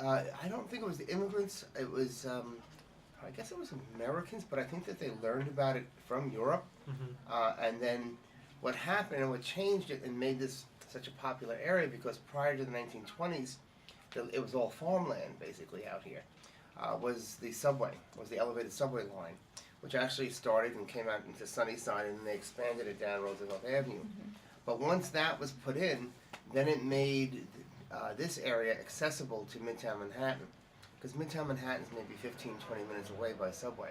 I don't think it was the immigrants. It was, I guess it was Americans, but I think that they learned about it from Europe. And then what happened and what changed it and made this such a popular area because prior to the 1920s, it was all farmland basically out here. Was the subway, was the elevated subway line, which actually started and came out into Sunnyside, and then they expanded it down Roosevelt Avenue. But once that was put in, then it made this area accessible to Midtown Manhattan, because Midtown Manhattan is maybe 15, 20 minutes away by subway.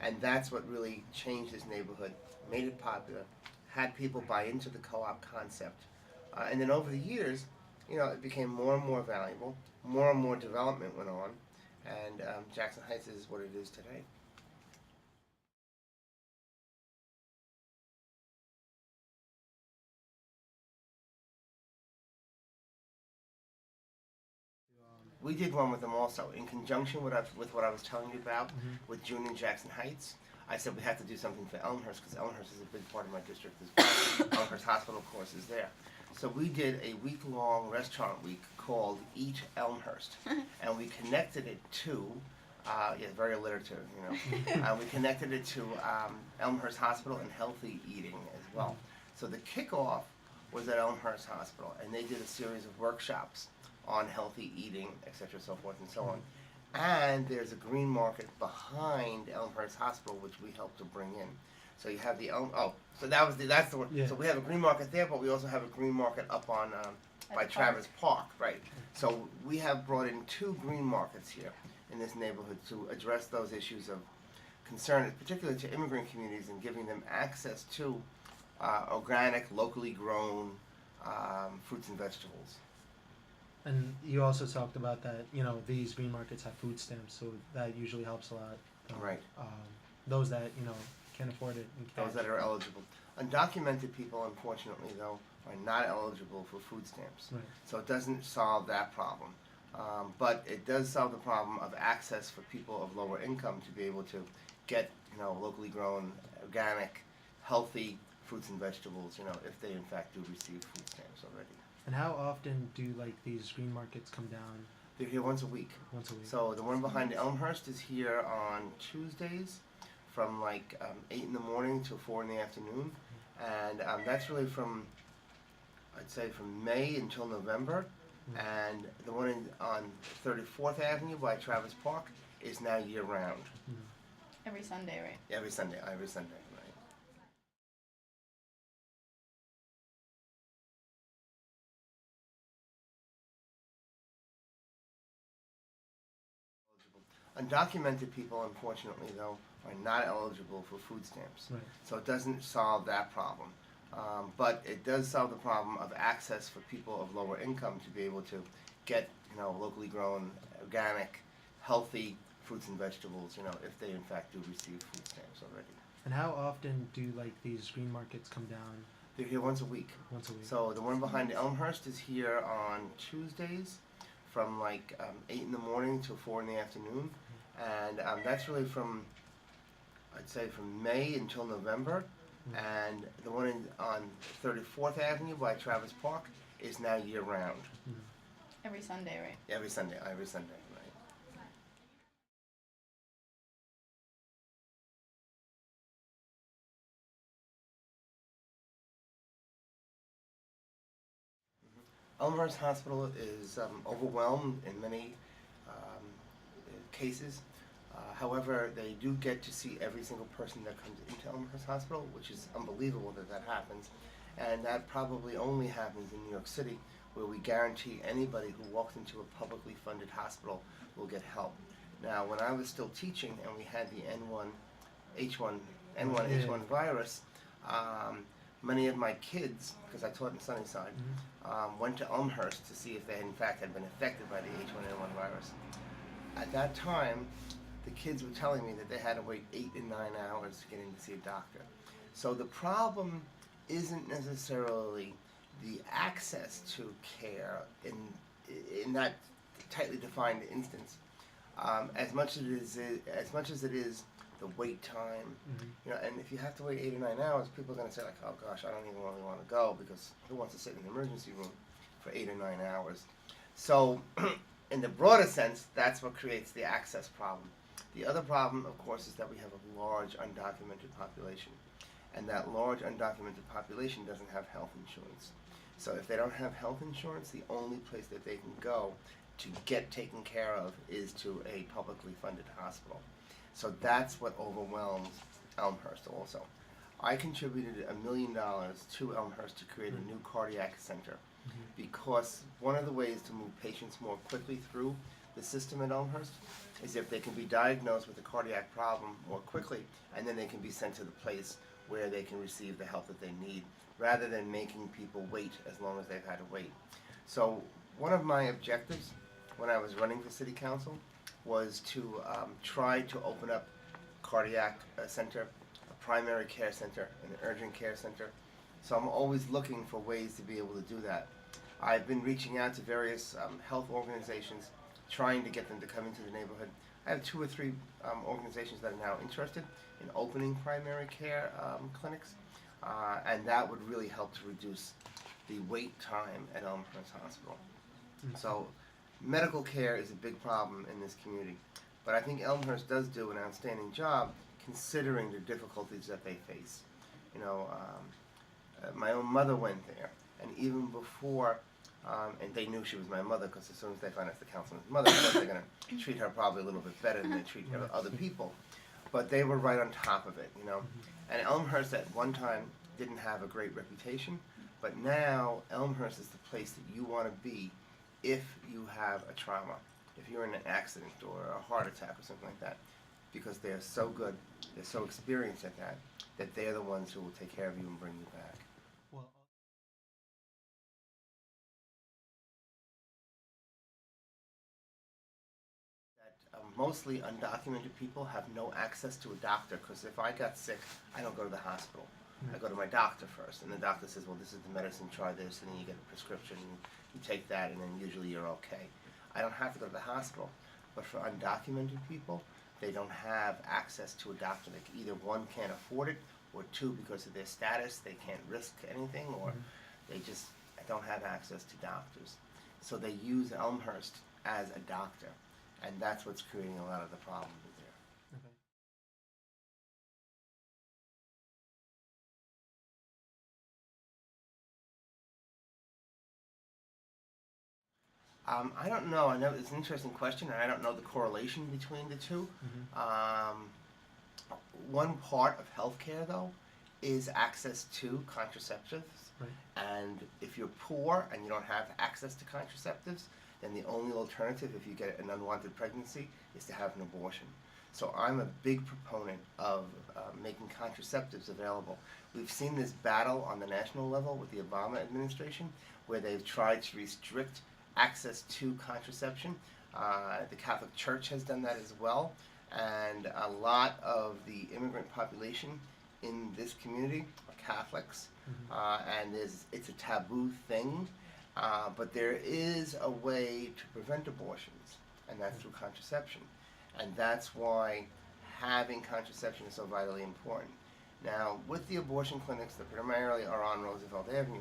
And that's what really changed this neighborhood, made it popular, had people buy into the co-op concept. And then over the years, it became more and more valuable, more and more development went on, and Jackson Heights is what it is today. We did one with them also, in conjunction with what I was telling you about with June and Jackson Heights. I said we had to do something for Elmhurst because Elmhurst is a big part of my district as well. Elmhurst Hospital, of course, is there. So we did a week-long restaurant week called Eat Elmhurst, and we connected it to, very alliterative, we connected it to Elmhurst Hospital and healthy eating as well. So the kickoff was at Elmhurst Hospital, and they did a series of workshops on healthy eating, et cetera, so forth and so on. And there's a green market behind Elmhurst Hospital, which we helped to bring in. So you have the so that's the word. Yeah. So we have a green market there, but we also have a green market up on by Travis Park, right? So we have brought in 2 green markets here in this neighborhood to address those issues of concern, particularly to immigrant communities, and giving them access to organic, locally grown fruits and vegetables. And you also talked about that, these green markets have food stamps, so that usually helps a lot. Right. Those that, can't afford it. Those that are eligible. Undocumented people, unfortunately, though, are not eligible for food stamps. Right. So it doesn't solve that problem. But it does solve the problem of access for people of lower income to be able to get, locally grown, organic, healthy fruits and vegetables, if they in fact do receive food stamps already. And how often do these green markets come down? They're here once a week. Once a week. So the one behind Elmhurst is here on Tuesdays from 8 in the morning till 4 in the afternoon. And that's really from, I'd say, from May until November. And the one on 34th Avenue by Travis Park is now year round. Every Sunday, right? Every Sunday, right. Undocumented people, unfortunately, though, are not eligible for food stamps. Right. So it doesn't solve that problem. But it does solve the problem of access for people of lower income to be able to get, locally grown, organic, healthy fruits and vegetables, if they in fact do receive food stamps already. And how often do these green markets come down? They're here once a week. Once a week. So the one behind Elmhurst is here on Tuesdays from 8 in the morning till 4 in the afternoon. And that's really from, I'd say, from May until November. And the one on 34th Avenue by Travis Park is now year round. Every Sunday, right? Every Sunday, right. Elmhurst Hospital is overwhelmed in many cases. However, they do get to see every single person that comes into Elmhurst Hospital, which is unbelievable that happens. And that probably only happens in New York City, where we guarantee anybody who walks into a publicly funded hospital will get help. Now, when I was still teaching and we had the H1N1 virus, many of my kids, because I taught in Sunnyside, went to Elmhurst to see if they in fact had been affected by the H1N1 virus. At that time, the kids were telling me that they had to wait 8 and 9 hours to get in to see a doctor. So the problem isn't necessarily the access to care in that tightly defined instance, as much as it is the wait time. And if you have to wait 8 or 9 hours, people are going to say oh gosh, I don't even really want to go, because who wants to sit in an emergency room for 8 or 9 hours? So in the broader sense, that's what creates the access problem. The other problem, of course, is that we have a large undocumented population. And that large undocumented population doesn't have health insurance. So if they don't have health insurance, the only place that they can go to get taken care of is to a publicly funded hospital. So that's what overwhelms Elmhurst also. I contributed $1 million to Elmhurst to create a new cardiac center because one of the ways to move patients more quickly through the system at Elmhurst is if they can be diagnosed with a cardiac problem more quickly, and then they can be sent to the place where they can receive the help that they need, rather than making people wait as long as they've had to wait. So one of my objectives when I was running for city council was to try to open up cardiac center, a primary care center, an urgent care center. So I'm always looking for ways to be able to do that. I've been reaching out to various health organizations, trying to get them to come into the neighborhood. I have 2 or 3 organizations that are now interested in opening primary care clinics, and that would really help to reduce the wait time at Elmhurst Hospital. So medical care is a big problem in this community, but I think Elmhurst does do an outstanding job considering the difficulties that they face. You know, my own mother went there, and even before, and they knew she was my mother because as soon as they find out the councilman's mother, of course they're going to treat her probably a little bit better than they treat other people. But they were right on top of it, you know. And Elmhurst at one time didn't have a great reputation, but now Elmhurst is the place that you want to be if you have a trauma, if you're in an accident or a heart attack or something like that, because they're so good, they're so experienced at that, that they're the ones who will take care of you and bring you back. Well, That mostly undocumented people have no access to a doctor, because if I got sick, I don't go to the hospital. I go to my doctor first, and the doctor says, well, this is the medicine, try this, and then you get a prescription, and you take that, and then usually you're okay. I don't have to go to the hospital. But for undocumented people, they don't have access to a doctor. They either, one, can't afford it, or two, because of their status, they can't risk anything, or they just don't have access to doctors. So they use Elmhurst as a doctor, and that's what's creating a lot of the problems there. okay. I don't know. I know it's an interesting question, and I don't know the correlation between the two. One part of healthcare, though, is access to contraceptives. Right. And if you're poor and you don't have access to contraceptives, then the only alternative, if you get an unwanted pregnancy, is to have an abortion. So I'm a big proponent of making contraceptives available. We've seen this battle on the national level with the Obama administration, where they've tried to restrict access to contraception. The Catholic Church has done that as well, and a lot of the immigrant population in this community are Catholics, and it's a taboo thing, but there is a way to prevent abortions, and that's through contraception, and that's why having contraception is so vitally important. Now, with the abortion clinics that primarily are on Roosevelt Avenue,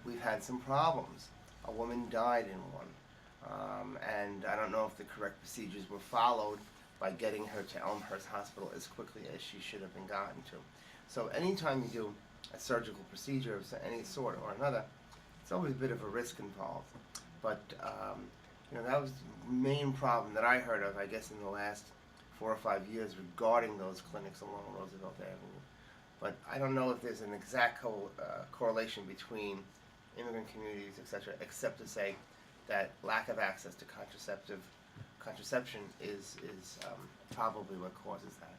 we've had some problems. A woman died in one, and I don't know if the correct procedures were followed by getting her to Elmhurst Hospital as quickly as she should have been gotten to. So anytime you do a surgical procedure of any sort or another, it's always a bit of a risk involved. But that was the main problem that I heard of, I guess, in the last 4 or 5 years regarding those clinics along Roosevelt Avenue. But I don't know if there's an exact correlation between immigrant communities, etc., except to say that lack of access to contraception is probably what causes that.